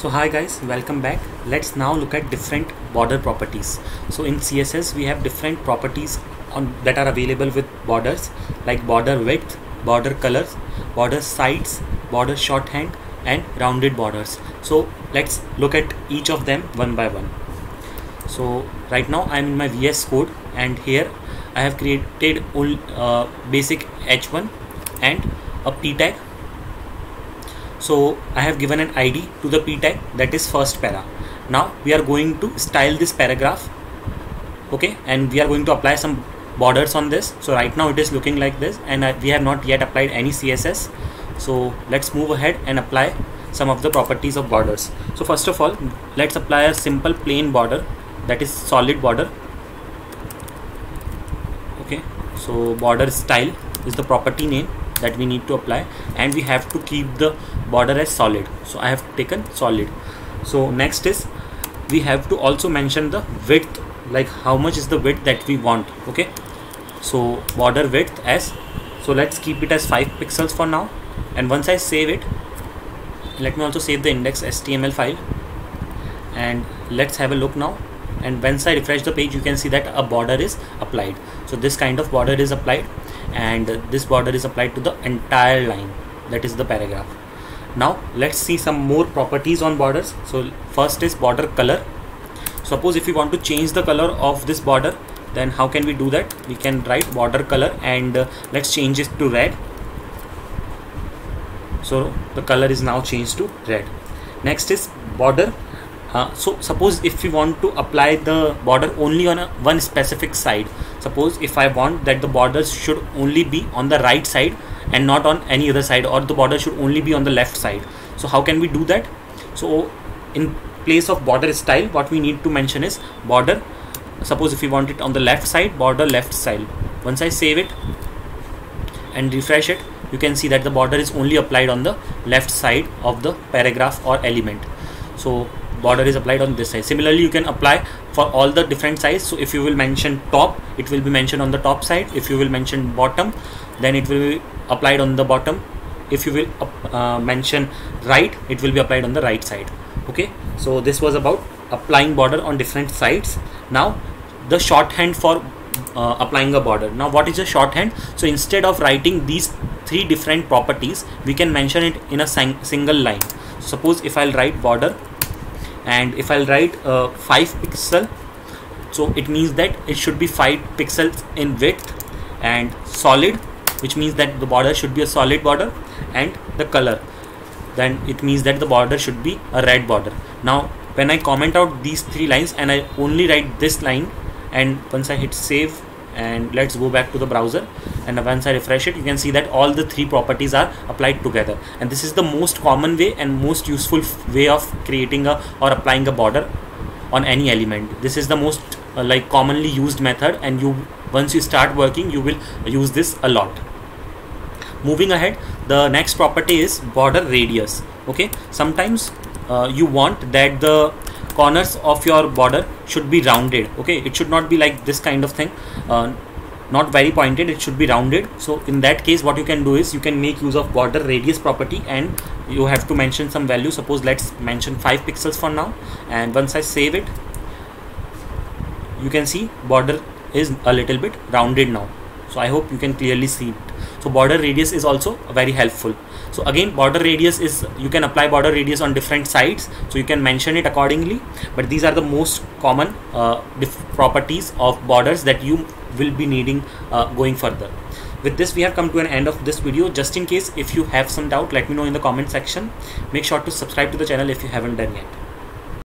So hi guys, welcome back. Let's now look at different border properties. So in CSS we have different properties that are available with borders, like border width, border colors, border size, border shorthand and rounded borders. So let's look at each of them one by one. So right now I'm in my VS Code and here I have created basic H1 and a p tag. So I have given an ID to the p tag, that is first para. Now we are going to style this paragraph, okay, and we are going to apply some borders on this. So right now it is looking like this, and we have not yet applied any CSS. So let's move ahead and apply some of the properties of borders. So first of all, let's apply a simple plain border, that is solid border. Okay, so border style is the property name that we need to apply, and we have to keep the border as solid. So I have taken solid. So next is we have to also mention the width, like how much is the width that we want. Okay, so border width as, so let's keep it as 5 pixels for now, and once I save it, let me also save the index.html file and let's have a look now. And once I refresh the page, you can see that a border is applied. So this kind of border is applied, and this border is applied to the entire line, that is the paragraph. Now let's see some more properties on borders. So first is border color. Suppose if you want to change the color of this border, then how can we do that? We can write border color and let's change it to red. So the color is now changed to red. Next is border. So suppose if we want to apply the border only on one specific side, suppose if I want that the borders should only be on the right side and not on any other side, or the border should only be on the left side. So how can we do that? So in place of border style, what we need to mention is border. Suppose if we want it on the left side, border left style. Once I save it and refresh it, you can see that the border is only applied on the left side of the paragraph or element. So border is applied on this side. Similarly, you can apply for all the different sides. So if you will mention top, it will be mentioned on the top side. If you will mention bottom, then it will be applied on the bottom. If you will mention right, it will be applied on the right side. Okay, so this was about applying border on different sides. Now the shorthand for applying a border. Now what is a shorthand? So instead of writing these three different properties, we can mention it in a single line. Suppose if I'll write border, and if I'll write 5 pixel, so it means that it should be 5 pixels in width, and solid, which means that the border should be a solid border, and the color, then it means that the border should be a red border. Now when I comment out these three lines and I only write this line, and once I hit save and let's go back to the browser, and once I refresh it, you can see that all the three properties are applied together. And this is the most common way and most useful way of creating or applying a border on any element. This is the most commonly used method, and once you start working, you will use this a lot. Moving ahead, the next property is border radius. Okay, sometimes you want that the corners of your border should be rounded. Okay, it should not be like this kind of thing, not very pointed, it should be rounded. So in that case, what you can do is you can make use of border radius property, and you have to mention some value. Suppose let's mention 5 pixels for now, and once I save it, you can see border is a little bit rounded now. So I hope you can clearly see it. So border radius is also very helpful. So again, border radius is, you can apply border radius on different sides, so you can mention it accordingly, but these are the most common properties of borders that you will be needing going further. With this, we have come to an end of this video. Just in case if you have some doubt, let me know in the comment section. Make sure to subscribe to the channel if you haven't done yet.